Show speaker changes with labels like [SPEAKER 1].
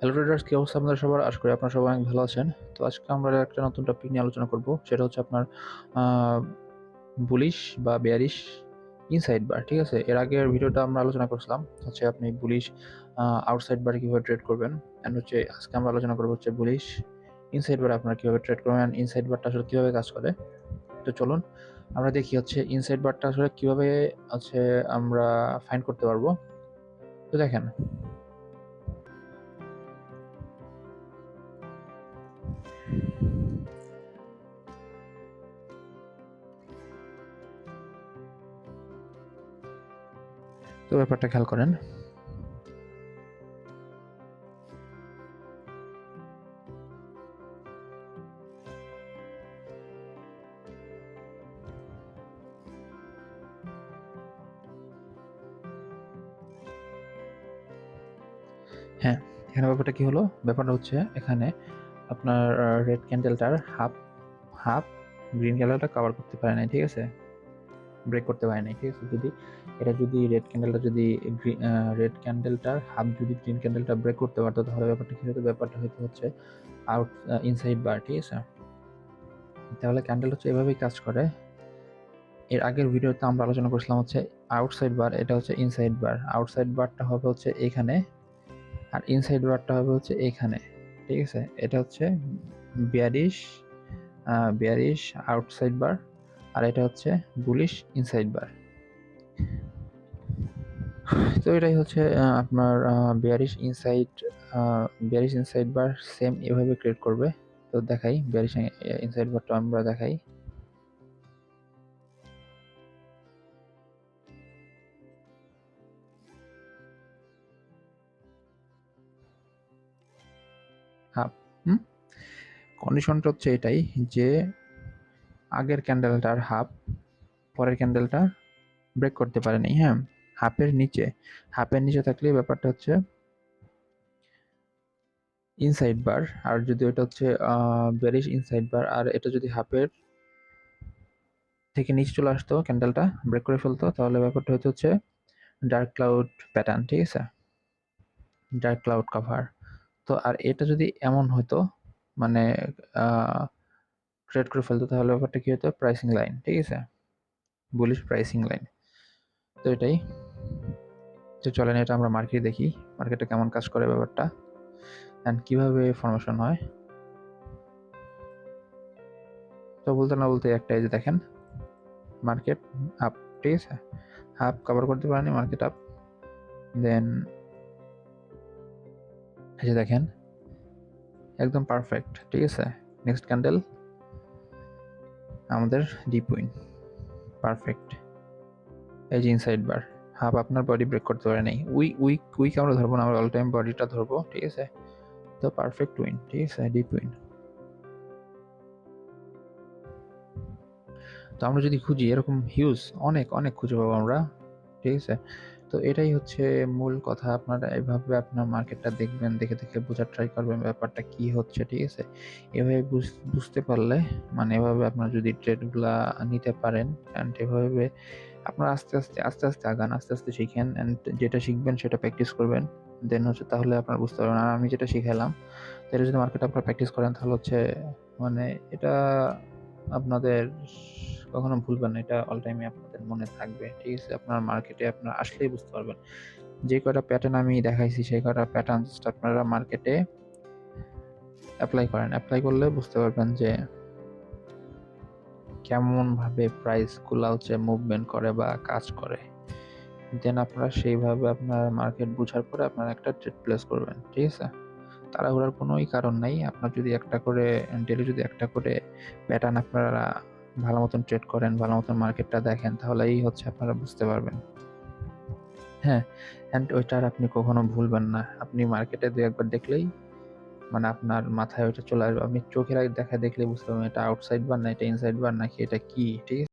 [SPEAKER 1] Hello traders, কি অবস্থা আপনাদের সবার? আশা করি আপনারা সবাই অনেক ভালো আছেন। তো আজকে আমরা একটা নতুন টপিক নিয়ে আলোচনা করব, সেটা হচ্ছে আপনার বুলিশ বা বেয়ারিশ ইনসাইড বার। ঠিক আছে, এর আগের ভিডিওটা আমরা আলোচনা করছিলাম হচ্ছে আপনি বুলিশ আউটসাইড বারে কীভাবে ট্রেড করবেন, অ্যান্ড হচ্ছে আজকে আমরা আলোচনা করবো হচ্ছে বুলিশ ইনসাইড বারে আপনারা কীভাবে ট্রেড করবেন, ইনসাইড বারটা আসলে কীভাবে কাজ করে। তো চলুন আমরা দেখি হচ্ছে ইনসাইড বারটা আসলে কীভাবে হচ্ছে আমরা ফাইন্ড করতে পারবো। তো দেখেন, তো ব্যাপারটা খেয়াল করেন। হ্যাঁ, এখানে ব্যাপারটা কি হলো? ব্যাপারটা হচ্ছে এখানে আপনার রেড ক্যান্ডেলটার হাফ গ্রিন ক্যান্ডেলটা কভার করতে পারে নাই, ঠিক আছে, ব্রেক করতে পারে নাই, ঠিক আছে। যদি রেড ক্যান্ডেলটার হাফ যদি গ্রিন ক্যান্ডেলটা ব্রেক করতে পারতো, তাহলে ব্যাপারটা কি হতো? ব্যাপারটা হয়তো হচ্ছে আউট ইনসাইড বার, ঠিক আছে। তাহলে ক্যান্ডেল হচ্ছে এভাবেই কাজ করে। এর আগের ভিডিওতে আমরা আলোচনা করছিলাম হচ্ছে আউটসাইড বার, এটা হচ্ছে ইনসাইড বার। আউটসাইড বারটা হবে হচ্ছে এখানে, আর ইনসাইড বারটা হবে হচ্ছে এখানে, ঠিক আছে। এটা হচ্ছে বিয়ারিশ আউটসাইড বার, আর এটা হচ্ছে বুলিশ ইনসাইড বার। তো এটাই হচ্ছে আপনার বিয়ারিশ ইনসাইড বার সেম এভাবে ক্রিয়েট করবে। তো দেখাই বিয়ারিশ ইনসাইড বারটা আমরা দেখাই। হাফ কন্ডিশনটা হচ্ছে এটাই যে আগের ক্যান্ডেলটার হাফ পরের ক্যান্ডেলটা ব্রেক করতে পারেনি। হ্যাঁ, হাফের নিচে থাকলে ব্যাপারটা হচ্ছে ইনসাইড বার, আর যদি ওটা হচ্ছে বেরিশ ইনসাইড বার, আর এটা যদি হাফের থেকে নিচে চলে আসতো, ক্যান্ডেলটা ব্রেক করে ফেলতো, তাহলে ব্যাপারটা হচ্ছে ডার্ক ক্লাউড প্যাটার্ন, ঠিক আছে, ডার্ক ক্লাউড কভার। তো আর এটা যদি এমন হতো, মানে ট্রেড করে ফেলতো, তাহলে ব্যাপারটা কি হতো? প্রাইসিং লাইন, ঠিক আছে, বুলিশ প্রাইসিং লাইন। তো এটাই। তো চলেন এটা আমরা মার্কেটে দেখি, মার্কেটে কেমন কাজ করে ব্যাপারটা অ্যান্ড কিভাবে ফরমেশন হয়। তো বলতে না বলতে একটা এই যে দেখেন, মার্কেট আপ, ঠিক আছে, হাফ কভার করতে পারেনি, মার্কেট আপ। দেন এই যে দেখেন একদম পারফেক্ট, ঠিক আছে। নেক্সট ক্যান্ডেল আমাদের ডিপ উইন, পারফেক্ট। এই যে ইনসাইড বার, হাফ আপনার বডি ব্রেক করতে পারে নাই, উইক আমরা ধরবো না, আমরা অল টাইম বডিটা ধরবো, ঠিক আছে। তো পারফেক্ট উইন, ঠিক আছে, ডিপ উইন। তো আমরা যদি খুঁজি এরকম হিউজ অনেক অনেক খুঁজে পাবো আমরা, ঠিক আছে। তো এটাই হচ্ছে মূল কথা। আপনারা এভাবে আপনার মার্কেটটা দেখবেন, দেখে দেখে বোঝার ট্রাই করবেন ব্যাপারটা কি হচ্ছে, ঠিক আছে। এভাবে বুঝতে পারলে, মানে এভাবে আপনারা যদি ট্রেডগুলা নিতে পারেন, অ্যান্ড এভাবে আপনারা আস্তে আস্তে আগান, আস্তে আস্তে শিখেন, অ্যান্ড যেটা শিখবেন সেটা প্র্যাকটিস করবেন। দেন হচ্ছে তাহলে আপনারা বুঝতে পারবেন। আর আমি যেটা শিখালাম, এটা যদি মার্কেটে আপনারা প্র্যাকটিস করেন, তাহলে হচ্ছে মানে এটা আপনাদের কখনো ভুলবেন না, এটা অল টাইমে আপনাদের মনে থাকবে, ঠিক আছে। আপনার মার্কেটে আপনারা আসলেই বুঝতে পারবেন। যে কয়টা প্যাটার্ন আমি দেখাইছি, সেই কয়টা প্যাটার্ন জাস্ট আপনারা মার্কেটে অ্যাপ্লাই করেন। অ্যাপ্লাই করলে বুঝতে পারবেন যে কেমন ভাবে প্রাইসগুলা হচ্ছে মুভমেন্ট করে বা কাজ করে। দেন আপনারা সেইভাবে আপনার মার্কেট বুঝার পরে আপনারা একটা ট্রেড প্লেস করবেন, ঠিক আছে। তাড়াহুড়ার কোনোই কারণ নাই। আপনার যদি ডেইলি যদি একটা করে প্যাটার্ন আপনারা ভালো মতন ট্রেড করেন, ভালো মতন মার্কেটটা দেখেন, তাহলেই হচ্ছে আপনারা বুঝতে পারবেন। হ্যাঁ, অ্যান্ড ওইটা আর আপনি কখনো ভুলবেন না। আপনি মার্কেটে ২-১ বার দেখলেই, মানে আপনার মাথায় ওইটা চলে আসবে। আপনি চোখের আগে দেখলেই বুঝতে পারবেন এটা আউটসাইড বার না এটা ইনসাইড বার নাকি এটা কি, ঠিক আছে?